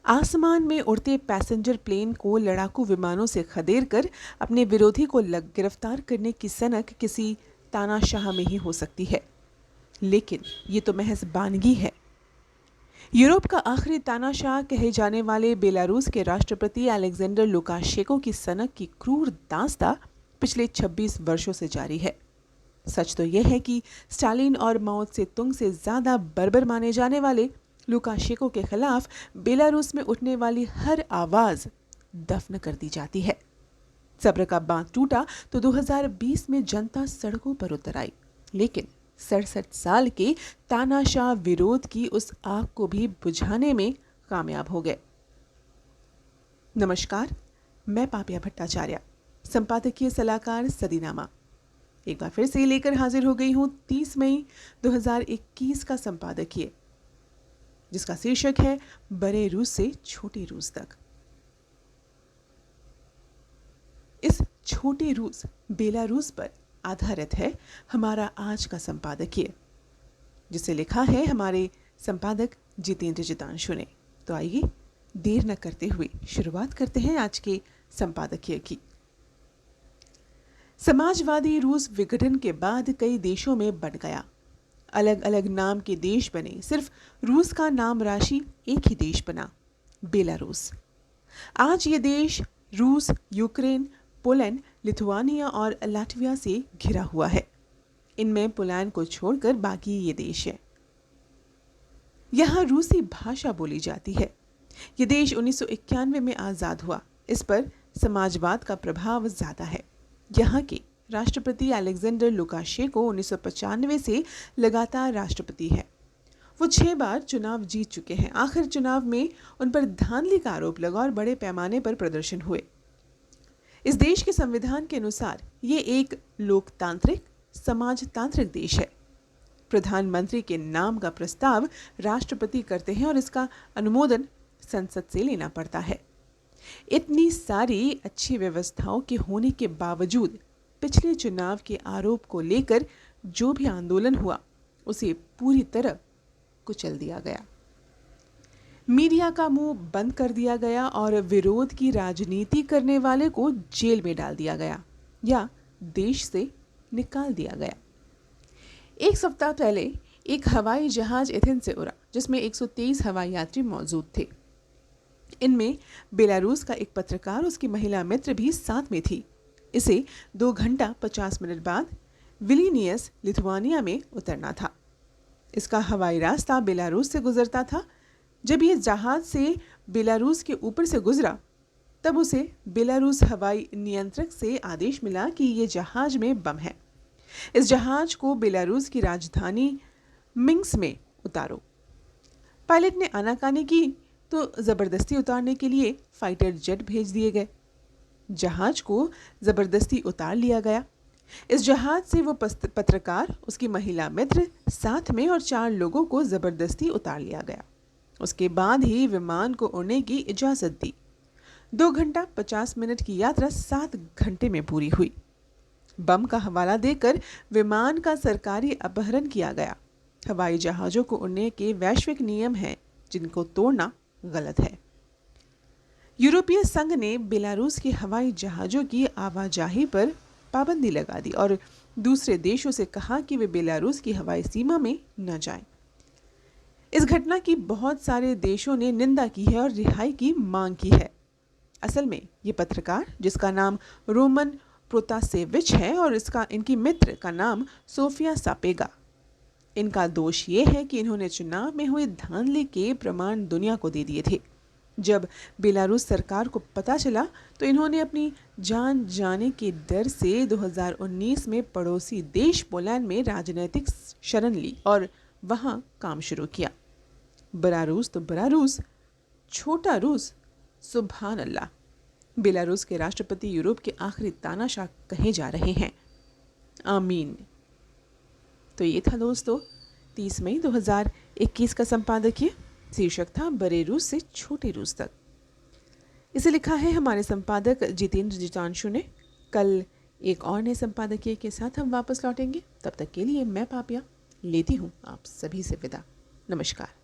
आसमान में उड़ते पैसेंजर प्लेन को लड़ाकू विमानों से खदेड़कर अपने विरोधी को गिरफ्तार करने की सनक किसी तानाशाह में ही हो सकती है, लेकिन ये तो महज बानगी है। यूरोप का आखिरी तानाशाह कहे जाने वाले बेलारूस के राष्ट्रपति अलेक्जेंडर लुकाशेंको की सनक की क्रूर दास्तां पिछले 26 वर्षों से जारी है। सच तो यह है कि स्टालिन और माओ त्से तुंग से ज्यादा बर्बर माने जाने वाले लुकाशेंको के खिलाफ बेलारूस में उठने वाली हर आवाज दफन कर दी जाती है। सब्र का बांध टूटा तो 2020 में जनता सड़कों पर उतर आई, लेकिन 67 साल के तानाशाह विरोध की उस आग को भी बुझाने में कामयाब हो गए। नमस्कार, मैं पापिया भट्टाचार्य, संपादकीय सलाहकार सदीनामा, एक बार फिर से लेकर हाजिर हो गई हूं 30 मई 2021 का संपादकीय, जिसका शीर्षक है बड़े रूस से छोटे रूस तक। इस छोटे रूस बेलारूस पर आधारित है हमारा आज का संपादकीय, जिसे लिखा है हमारे संपादक जितेंद्र जितांशु ने। तो आइए देर न करते हुए शुरुआत करते हैं आज के संपादकीय की। समाजवादी रूस विघटन के बाद कई देशों में बंट गया। अलग अलग नाम के देश बने, सिर्फ रूस का नाम राशि एक ही देश बना, बेलारूस। आज ये देश रूस, यूक्रेन, पोलैंड, लिथुआनिया और लाटविया से घिरा हुआ है। इनमें पोलैंड को छोड़कर बाकी ये देश है। यहाँ रूसी भाषा बोली जाती है। ये देश 1991 में आजाद हुआ। इस पर समाजवाद का प्रभाव ज्यादा है। यहाँ के राष्ट्रपति अलेक्जेंडर लुकाशेंको 1995 से लगातार राष्ट्रपति है। वो 6 बार चुनाव जीत चुके हैं। आखिर चुनाव में उन पर धांधली का आरोप लगा और बड़े पैमाने पर प्रदर्शन हुए। इस देश के संविधान के अनुसार ये एक लोकतांत्रिक समाजतांत्रिक देश है। प्रधानमंत्री के नाम का प्रस्ताव राष्ट्रपति करते हैं और इसका अनुमोदन संसद से लेना पड़ता है। इतनी सारी अच्छी व्यवस्थाओं के होने के बावजूद पिछले चुनाव के आरोप को लेकर जो भी आंदोलन हुआ उसे पूरी तरह कुचल दिया गया। मीडिया का मुंह बंद कर दिया गया और विरोध की राजनीति करने वाले को जेल में डाल दिया गया या देश से निकाल दिया गया। एक सप्ताह पहले एक हवाई जहाज एथेंस से उड़ा, जिसमें 123 हवाई यात्री मौजूद थे। इनमें बेलारूस का एक पत्रकार, उसकी महिला मित्र भी साथ में थी। इसे 2 घंटा 50 मिनट बाद विलिनियस, लिथुआनिया में उतरना था। इसका हवाई रास्ता बेलारूस से गुजरता था। जब यह जहाज से बेलारूस के ऊपर से गुजरा, तब उसे बेलारूस हवाई नियंत्रक से आदेश मिला कि यह जहाज में बम है। इस जहाज को बेलारूस की राजधानी मिन्स्क में उतारो। पायलट ने आनाकानी की तो जबरदस्ती उतारने के लिए फाइटर जेट भेज दिए गए। जहाज को जबरदस्ती उतार लिया गया। इस जहाज से वो पत्रकार, उसकी महिला मित्र साथ में और 4 लोगों को जबरदस्ती उतार लिया गया। उसके बाद ही विमान को उड़ने की इजाजत दी। 2 घंटा 50 मिनट की यात्रा 7 घंटे में पूरी हुई। बम का हवाला देकर विमान का सरकारी अपहरण किया गया। हवाई जहाजों को उड़ने के वैश्विक नियम हैं, जिनको तोड़ना गलत है। यूरोपीय संघ ने बेलारूस के हवाई जहाजों की आवाजाही पर पाबंदी लगा दी और दूसरे देशों से कहा कि वे बेलारूस की हवाई सीमा में न जाएं। इस घटना की बहुत सारे देशों ने निंदा की है और रिहाई की मांग की है। असल में ये पत्रकार, जिसका नाम रोमन प्रोतासेविच है और इनकी मित्र का नाम सोफिया सापेगा, इनका दोष ये है कि इन्होंने चुनाव में हुए धांधली के प्रमाण दुनिया को दे दिए थे। जब बेलारूस सरकार को पता चला तो इन्होंने अपनी जान जाने के डर से 2019 में पड़ोसी देश पोलैंड में राजनीतिक शरण ली और वहां काम शुरू किया। बड़ा रूस तो बड़ा रूस, छोटा रूस सुभान अल्लाह। बेलारूस के राष्ट्रपति यूरोप के आखिरी तानाशाह कहे जा रहे हैं। आमीन। तो ये था दोस्तों 30 मई 2021 का संपादकीय। शीर्षक था बड़े रूस से छोटे रूस तक। इसे लिखा है हमारे संपादक जितेंद्र जितांशु ने। कल एक और नए संपादकीय के साथ हम वापस लौटेंगे। तब तक के लिए मैं पापिया लेती हूँ आप सभी से विदा। नमस्कार।